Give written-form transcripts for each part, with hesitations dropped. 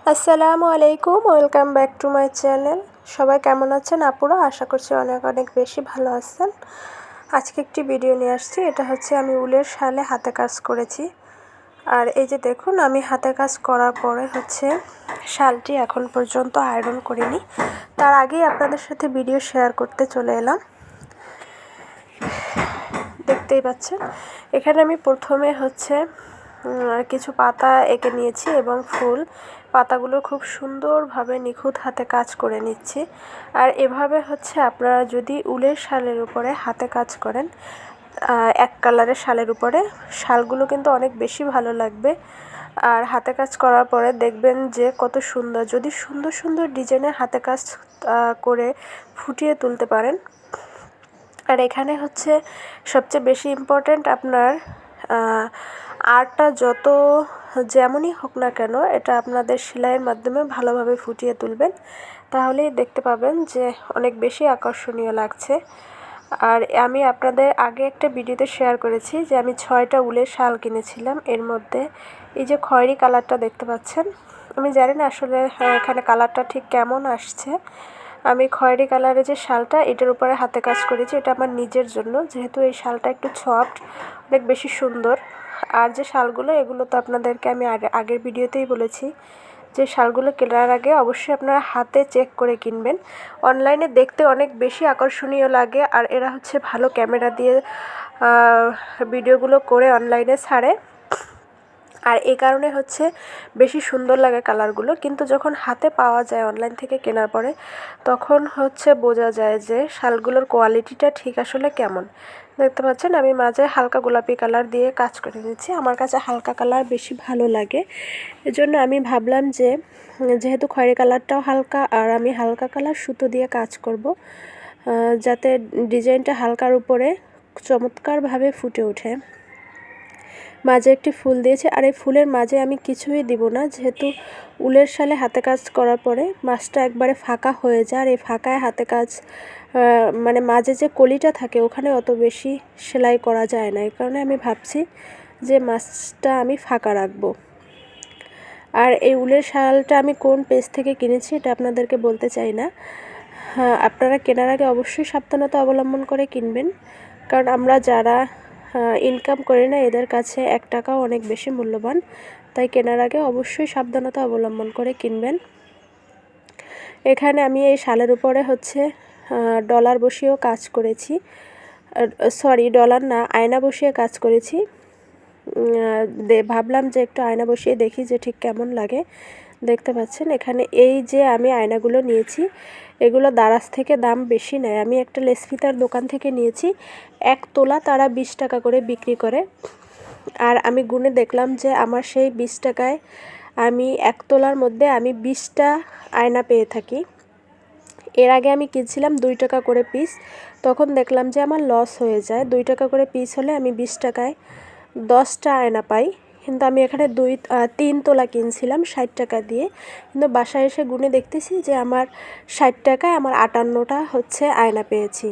আসসালামু আলাইকুম, welcome back to my channel. সবাই কেমন আছেন আপুরা? আশা করছি অনেক অনেক বেশি ভালো আছেন। আজকে একটি ভিডিও নিয়ে আসছি। এটা হচ্ছে আমি উলের শালে হাতে কাজ করেছি। আর এই যে দেখুন, আমি হাতে কাজ করার পরে হচ্ছে শালটি এখন পর্যন্ত আয়রন করিনি। তার আগেই আপনাদের সাথে ভিডিও শেয়ার করতে চলে এলাম। দেখতেই পাচ্ছেন, এখানে আমি প্রথমে হচ্ছে কিছু পাতা এঁকে নিয়েছি এবং ফুল। পাতাগুলো খুব সুন্দরভাবে নিখুঁত হাতে কাজ করে নিচ্ছি। আর এভাবে হচ্ছে আপনারা যদি উলের শালের উপরে হাতে কাজ করেন, এক কালারের শালের উপরে, শালগুলো কিন্তু অনেক বেশি ভালো লাগবে। আর হাতে কাজ করার পরে দেখবেন যে কত সুন্দর, যদি সুন্দর সুন্দর ডিজাইনের হাতে কাজ করে ফুটিয়ে তুলতে পারেন। আর এখানে হচ্ছে সবচেয়ে বেশি ইম্পর্ট্যান্ট, আপনার আর্টটা যত যেমনই হোক না কেন, এটা আপনাদের সেলাইয়ের মাধ্যমে ভালোভাবে ফুটিয়ে তুলবেন, তাহলেই দেখতে পাবেন যে অনেক বেশি আকর্ষণীয় লাগছে। আর আমি আপনাদের আগে একটা ভিডিওতে শেয়ার করেছি যে আমি 6টা উলের শাল কিনেছিলাম। এর মধ্যে এই যে খয়েরি কালারটা দেখতে পাচ্ছেন, আমি জানি না আসলে এখানে কালারটা ঠিক কেমন আসছে। আমি খয়েরি কালারের যে শালটা, এটার উপরে হাতে কাজ করেছি। এটা আমার নিজের জন্য, যেহেতু এই শালটা একটু সফট, অনেক বেশি সুন্দর। আর যে শালগুলো, এগুলো তো আপনাদেরকে আমি আগের ভিডিওতেই বলেছি যে শালগুলো কেনার আগে অবশ্যই আপনারা হাতে চেক করে কিনবেন। অনলাইনে দেখতে অনেক বেশি আকর্ষণীয় লাগে, আর এরা হচ্ছে ভালো ক্যামেরা দিয়ে ভিডিওগুলো করে অনলাইনে ছাড়ে, আর এই কারণে হচ্ছে বেশি সুন্দর লাগে কালারগুলো। কিন্তু যখন হাতে পাওয়া যায় অনলাইন থেকে কেনার পরে, তখন হচ্ছে বোঝা যায় যে শালগুলোর কোয়ালিটিটা ঠিক আসলে কেমন। দেখতে পাচ্ছেন আমি মাঝে হালকা গোলাপি কালার দিয়ে কাজ করে নিচ্ছি। আমার কাছে হালকা কালার বেশি ভালো লাগে, এজন্য আমি ভাবলাম যে যেহেতু খয়েরি কালারটাও হালকা, আর আমি হালকা কালার সুতো দিয়ে কাজ করব, যাতে ডিজাইনটা হালকার উপরে চমৎকারভাবে ফুটে ওঠে। মাঝে একটি ফুল দিয়েছি, আর এই ফুলের মাঝে আমি কিছুই দিব না, যেহেতু উলের শালে হাতে কাজ করার পরে মাছটা একবারে ফাঁকা হয়ে যায়। আর এই ফাঁকায় হাতে কাজ মানে মাঝে যে কলিটা থাকে, ওখানে অত বেশি সেলাই করা যায় না। এই কারণে আমি ভাবছি যে মাছটা আমি ফাঁকা রাখবো। আর এই উলের শালটা আমি কোন পেজ থেকে কিনেছি এটা আপনাদেরকে বলতে চাই না। হ্যাঁ, আপনারা কেনার আগে অবশ্যই সাবধানতা অবলম্বন করে কিনবেন, কারণ আমরা যারা ইনকাম করি না, এদের কাছে 1 টাকাও অনেক বেশি মূল্যবান। তাই কেনার আগে অবশ্যই সাবধানতা অবলম্বন করে কিনবেন। এখানে আমি এই শালের উপরে হচ্ছে ডলার বসিয়েও কাজ করেছি, সরি ডলার না, আয়না বসিয়ে কাজ করেছি। ভাবলাম যে একটু আয়না বসিয়ে দেখি যে ঠিক কেমন লাগে। দেখতে পাচ্ছেন এখানে এই যে আমি আয়নাগুলো নিয়েছি, এগুলো দারাজ থেকে দাম বেশি নেয়। আমি একটা লেসফিতার দোকান থেকে নিয়েছি, 1 তোলা তারা 20 টাকা করে বিক্রি করে। আর আমি গুনে দেখলাম যে আমার সেই 20 টাকায় আমি 1 তোলার মধ্যে আমি 20টা আয়না পেয়ে থাকি। এর আগে আমি কিনছিলাম 2 টাকা করে পিস, তখন দেখলাম যে আমার লস হয়ে যায়। 2 টাকা করে পিস হলে আমি 20 টাকায় 10টা আয়না পাই, কিন্তু আমি এখানে 3 তোলা কিনছিলাম 60 টাকা দিয়ে। কিন্তু বাসায় এসে গুনে দেখতেছি যে আমার 60 টাকায় আমার 58টা হচ্ছে আয়না পেয়েছি।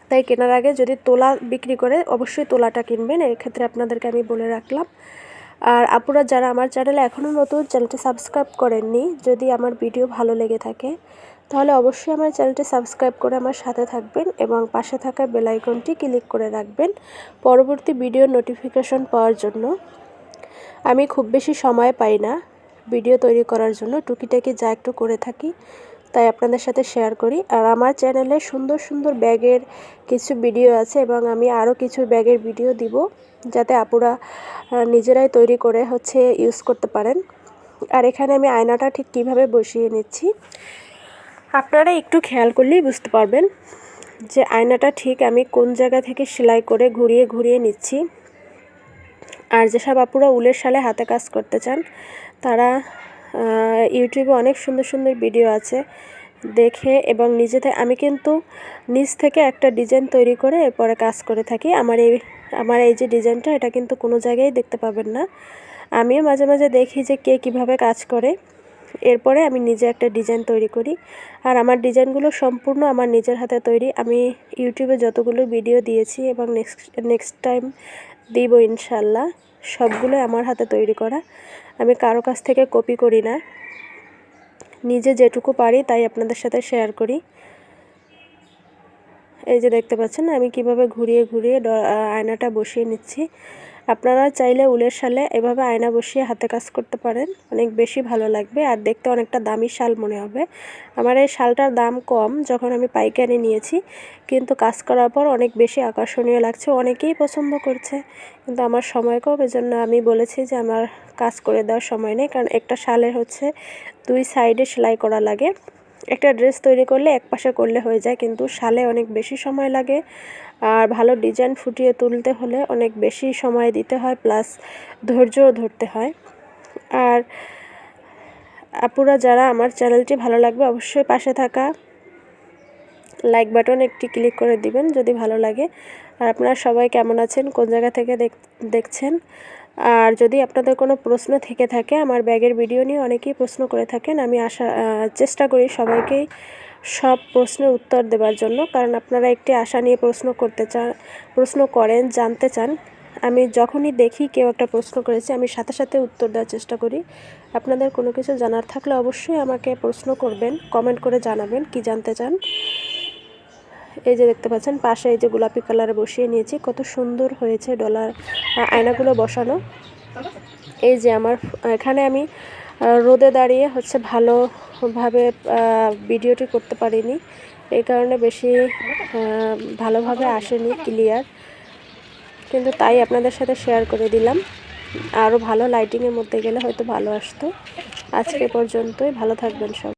তাই কেনার আগে যদি তোলা বিক্রি করে, অবশ্যই তোলাটা কিনবেন, এক্ষেত্রে আপনাদেরকে আমি বলে রাখলাম। আর আপুরা যারা আমার চ্যানেলে এখনও নতুন, চ্যানেলটি সাবস্ক্রাইব করেননি, যদি আমার ভিডিও ভালো লেগে থাকে তাহলে অবশ্যই আমার চ্যানেলটি সাবস্ক্রাইব করে আমার সাথে থাকবেন এবং পাশে থাকা বেল আইকনটি ক্লিক করে রাখবেন পরবর্তী ভিডিও নোটিফিকেশন পাওয়ার জন্য। আমি খুব বেশি সময় পাই না ভিডিও তৈরি করার জন্য, টুকিটাকি যা একটু করে থাকি তাই আপনাদের সাথে শেয়ার করি। আর আমার চ্যানেলে সুন্দর সুন্দর ব্যাগের কিছু ভিডিও আছে, এবং আমি আরও কিছু ব্যাগের ভিডিও দিব, যাতে আপুরা নিজেরাই তৈরি করে হচ্ছে ইউজ করতে পারেন। আর এখানে আমি আয়নাটা ঠিক কিভাবে বসিয়ে নিচ্ছি আপনারা একটু খেয়াল করলেই বুঝতে পারবেন যে আয়নাটা ঠিক আমি কোন জায়গা থেকে সেলাই করে ঘুরিয়ে ঘুরিয়ে নিচ্ছি। আর যেসব আপুরা উলের শালে হাতে কাজ করতে চান, তারা ইউটিউবে অনেক সুন্দর সুন্দর ভিডিও আছে, দেখে এবং আমি কিন্তু নিজ থেকে একটা ডিজাইন তৈরি করে এরপরে কাজ করে থাকি। আমার এই যে ডিজাইনটা, এটা কিন্তু কোনো জায়গায় দেখতে পাবেন না। আমিও মাঝে মাঝে দেখি যে কে কীভাবে কাজ করে, এরপরে আমি নিজে একটা ডিজাইন তৈরি করি। আর আমার ডিজাইনগুলো সম্পূর্ণ আমার নিজের হাতে তৈরি। আমি ইউটিউবে যতগুলো ভিডিও দিয়েছি এবং নেক্সট টাইম দিব ইনশাল্লাহ, সবগুলো আমার হাতে তৈরি করা। আমি কারো কাছ থেকে কপি করি না, নিজে যেটুকু পারি তাই আপনাদের সাথে শেয়ার করি। এই যে দেখতে পাচ্ছেন আমি কিভাবে ঘুরিয়ে ঘুরিয়ে আয়নাটা বসিয়ে নিচ্ছি। আপনারা চাইলে উলের শালে এভাবে আয়না বসিয়ে হাতে কাজ করতে পারেন, অনেক বেশি ভালো লাগবে আর দেখতে অনেকটা দামি শাল মনে হবে। আমার এই শালটার দাম কম যখন আমি পাইকারি নিয়েছি, কিন্তু কাজ করার পর অনেক বেশি আকর্ষণীয় লাগছে, অনেকেই পছন্দ করছে। কিন্তু আমার সময় কম, এজন্য আমি বলেছি যে আমার কাজ করে দেওয়ার সময় নেই, কারণ একটা শালের হচ্ছে 2 সাইডে সেলাই করা লাগে। একটা ড্রেস তৈরি করলে এক পাশে করলে হয়ে যায়, কিন্তু শালে অনেক বেশি সময় লাগে আর ভালো ডিজাইন ফুটিয়ে তুলতে হলে অনেক বেশি সময় দিতে হয়, প্লাস ধৈর্যও ধরতে হয়। আর আপুরা যারা আমার চ্যানেলটি ভালো লাগবে অবশ্যই পাশে থাকা লাইক বাটন একটি ক্লিক করে দিবেন যদি ভালো লাগে। আর আপনারা সবাই কেমন আছেন, কোন জায়গা থেকে দেখছেন? আর যদি আপনাদের কোনো প্রশ্ন থেকে থাকে, আমার ব্যাগের ভিডিও নিয়ে অনেকেই প্রশ্ন করে থাকেন, আমি চেষ্টা করি সবাইকেই সব প্রশ্নের উত্তর দেওয়ার জন্য, কারণ আপনারা একটি আশা নিয়ে প্রশ্ন করেন, জানতে চান। আমি যখনই দেখি কেউ একটা প্রশ্ন করেছে আমি সাথে সাথে উত্তর দেওয়ার চেষ্টা করি। আপনাদের কোনো কিছু জানার থাকলে অবশ্যই আমাকে প্রশ্ন করবেন, কমেন্ট করে জানাবেন কি জানতে চান। এই যে দেখতে পাচ্ছেন পাশে এই যে গোলাপি কালারে বসিয়ে নিয়েছি, কত সুন্দর হয়েছে আয়নাগুলো বসানো। এই যে আমার এখানে আমি রোদে দাঁড়িয়ে হচ্ছে ভালোভাবে ভিডিওটি করতে পারিনি, এই কারণে বেশি ভালোভাবে আসেনি ক্লিয়ার, কিন্তু তাই আপনাদের সাথে শেয়ার করে দিলাম। আরও ভালো লাইটিংয়ের মধ্যে গেলে হয়তো ভালো আসতো। আজকে পর্যন্তই, ভালো থাকবেন সব।